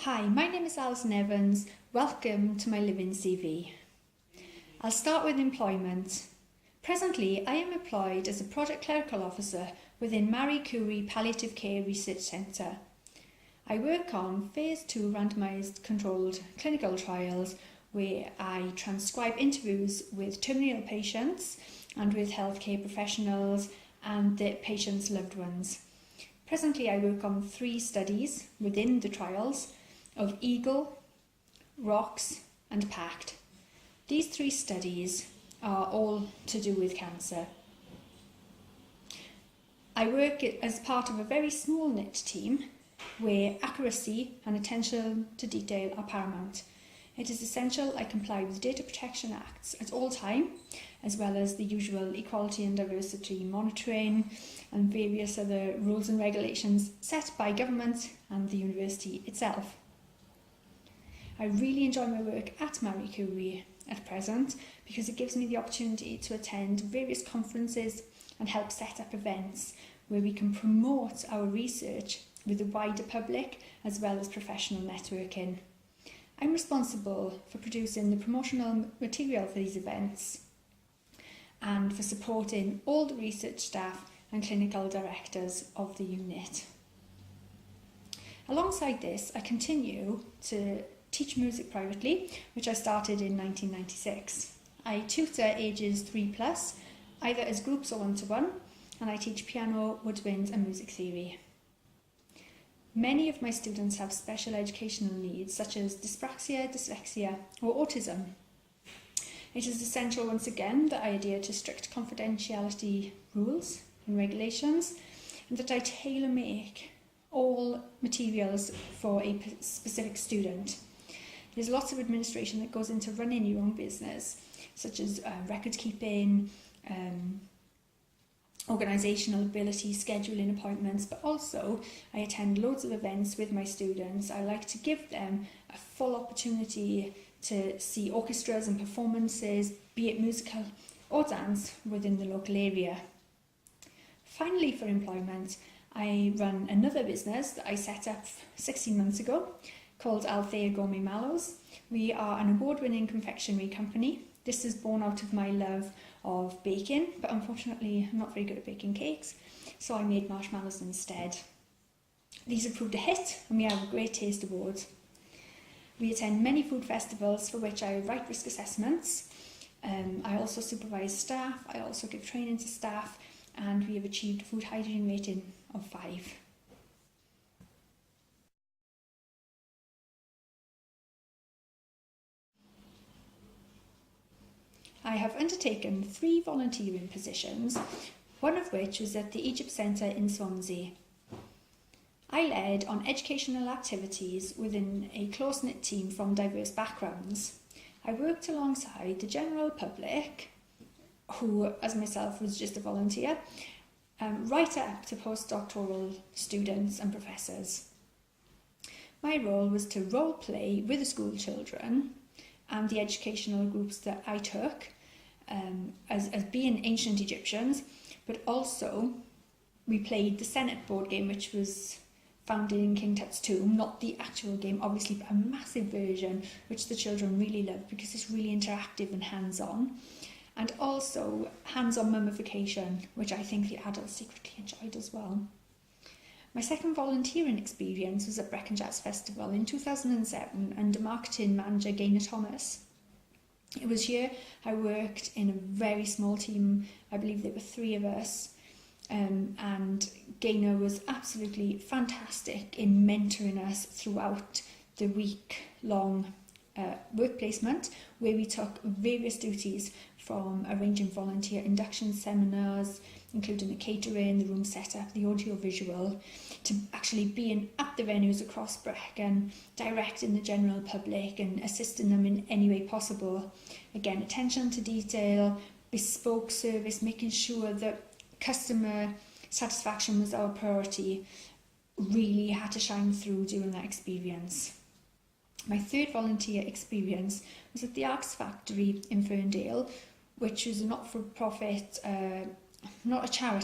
Hi, my name is Alison Evans. Welcome to my Living CV. I'll start with employment. Presently, I am employed as a Project Clerical Officer within Marie Curie Palliative Care Research Centre. I work on Phase 2 randomised controlled clinical trials where I transcribe interviews with terminal patients and with healthcare professionals and their patients' loved ones. Presently, I work on 3 studies within the trials of EAGLE, ROCKS and PACT. These 3 studies are all to do with cancer. I work as part of a very small knit team where accuracy and attention to detail are paramount. It is essential I comply with Data Protection Acts at all time, as well as the usual equality and diversity monitoring and various other rules and regulations set by government and the university itself. I really enjoy my work at Marie Curie at present because it gives me the opportunity to attend various conferences and help set up events where we can promote our research with the wider public as well as professional networking. I'm responsible for producing the promotional material for these events and for supporting all the research staff and clinical directors of the unit. Alongside this, I continue to teach music privately, which I started in 1996. I tutor ages 3+, either as groups or one-to-one, and I teach piano, woodwind and music theory. Many of my students have special educational needs such as dyspraxia, dyslexia or autism. It is essential once again that I adhere to strict confidentiality rules and regulations and that I tailor-make all materials for a specific student. There's lots of administration that goes into running your own business, such as record keeping, organisational ability, scheduling appointments, but also I attend loads of events with my students. I like to give them a full opportunity to see orchestras and performances, be it musical or dance, within the local area. Finally, for employment, I run another business that I set up 16 months ago called Althea Gourmet Mallows. We are an award-winning confectionery company. This is born out of my love of baking, but unfortunately I'm not very good at baking cakes, so I made marshmallows instead. These have proved a hit and we have a Great Taste Award. We attend many food festivals for which I write risk assessments. I also supervise staff, I also give training to staff, and we have achieved a food hygiene rating of 5. I have undertaken 3 volunteering positions, one of which was at the Egypt Centre in Swansea. I led on educational activities within a close-knit team from diverse backgrounds. I worked alongside the general public, who, as myself, was just a volunteer, right up to postdoctoral students and professors. My role was to role play with the school children and the educational groups that I took as being ancient Egyptians, but also we played the Senate board game, which was found in King Tut's tomb, not the actual game obviously, but a massive version which the children really loved because it's really interactive and hands-on, and also hands-on mummification, which I think the adults secretly enjoyed as well. My second volunteering experience was at Brecon Jazz Festival in 2007 under marketing manager Gaynor Thomas. It was here I worked in a very small team. I believe there were 3 of us, and Gaynor was absolutely fantastic in mentoring us throughout the week-long work placement, where we took various duties from arranging volunteer induction seminars, including the catering, the room setup, the audio-visual, to actually being at the venues across Brecon, directing the general public and assisting them in any way possible. Again, attention to detail, bespoke service, making sure that customer satisfaction was our priority, really had to shine through during that experience. My third volunteer experience was at the Arcs Factory in Ferndale, which was a not-for-profit, not a charity,